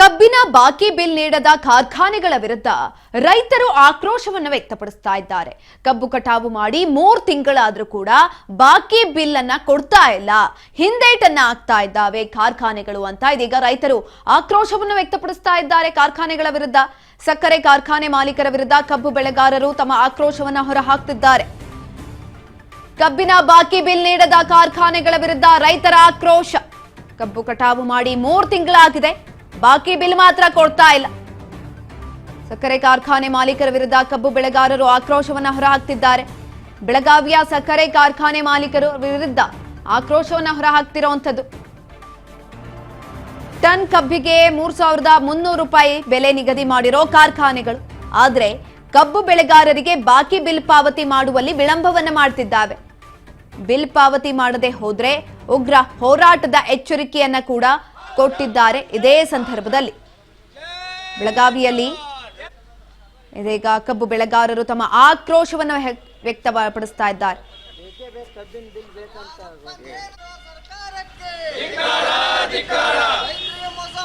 ಕಬ್ಬಿನ ಬಾಕಿ ಬಿಲ್ ನೀಡದ ಕಾರ್ಖಾನೆಗಳ ವಿರುದ್ಧ ರೈತರು ಆಕ್ರೋಶವನ್ನು ವ್ಯಕ್ತಪಡಿಸ್ತಾ ಇದ್ದಾರೆ. ಕಬ್ಬು ಕಟಾವು ಮಾಡಿ 3 ತಿಂಗಳಾದರೂ ಕೂಡ ಬಾಕಿ ಬಿಲ್ ಅನ್ನ ಕೊಡ್ತಾ ಇಲ್ಲ, ಹಿಂದೇಟನ್ನ ಆಗ್ತಾ ಇದ್ದಾವೆ ಕಾರ್ಖಾನೆಗಳು ಅಂತ ಇದೀಗ ರೈತರು ಆಕ್ರೋಶವನ್ನು ವ್ಯಕ್ತಪಡಿಸ್ತಾ ಇದ್ದಾರೆ. ಕಾರ್ಖಾನೆಗಳ ವಿರುದ್ಧ, ಸಕ್ಕರೆ ಕಾರ್ಖಾನೆ ಮಾಲೀಕರ ವಿರುದ್ಧ ಕಬ್ಬು ಬೆಳೆಗಾರರು ತಮ್ಮ ಆಕ್ರೋಶವನ್ನು ಹೊರಹಾಕ್ತಿದ್ದಾರೆ. ಕಬ್ಬಿನ ಬಾಕಿ ಬಿಲ್ ನೀಡದ ಕಾರ್ಖಾನೆಗಳ ವಿರುದ್ಧ ರೈತರ ಆಕ್ರೋಶ. ಕಬ್ಬು ಕಟಾವು ಮಾಡಿ 3 ತಿಂಗಳಾಗಿದೆ, ಬಾಕಿ ಬಿಲ್ ಮಾತ್ರ ಕೊಡ್ತಾ ಇಲ್ಲ. ಸಕ್ಕರೆ ಕಾರ್ಖಾನೆ ಮಾಲೀಕರ ವಿರುದ್ಧ ಕಬ್ಬು ಬೆಳೆಗಾರರು ಆಕ್ರೋಶವನ್ನ ಹೊರಹಾಕ್ತಿದ್ದಾರೆ. ಬೆಳಗಾವಿಯ ಸಕ್ಕರೆ ಕಾರ್ಖಾನೆ ಮಾಲೀಕರು ವಿರುದ್ಧ ಆಕ್ರೋಶವನ್ನ ಹೊರಹಾಕ್ತಿರುವಂತದ್ದು. ಟನ್ ಕಬ್ಬಿಗೆ 3,300 ರೂಪಾಯಿ ಬೆಲೆ ನಿಗದಿ ಮಾಡಿರೋ ಕಾರ್ಖಾನೆಗಳು ಆದ್ರೆ ಕಬ್ಬು ಬೆಳೆಗಾರರಿಗೆ ಬಾಕಿ ಬಿಲ್ ಪಾವತಿ ಮಾಡುವಲ್ಲಿ ವಿಳಂಬವನ್ನ ಮಾಡ್ತಿದ್ದಾವೆ. ಬಿಲ್ ಪಾವತಿ ಮಾಡದೆ ಹೋದ್ರೆ ಉಗ್ರ ಹೋರಾಟದ ಎಚ್ಚರಿಕೆಯನ್ನ ಕೂಡ ಕೊಟ್ಟಿದ್ದಾರೆ. ಇದೇ ಸಂದರ್ಭದಲ್ಲಿ ಬೆಳಗಾವಿಯಲ್ಲಿ ಇದೀಗ ಕಬ್ಬು ಬೆಳೆಗಾರರು ತಮ್ಮ ಆಕ್ರೋಶವನ್ನು ವ್ಯಕ್ತಪಡಿಸ್ತಾ ಇದ್ದಾರೆ. ಸರ್ಕಾರಕ್ಕೆ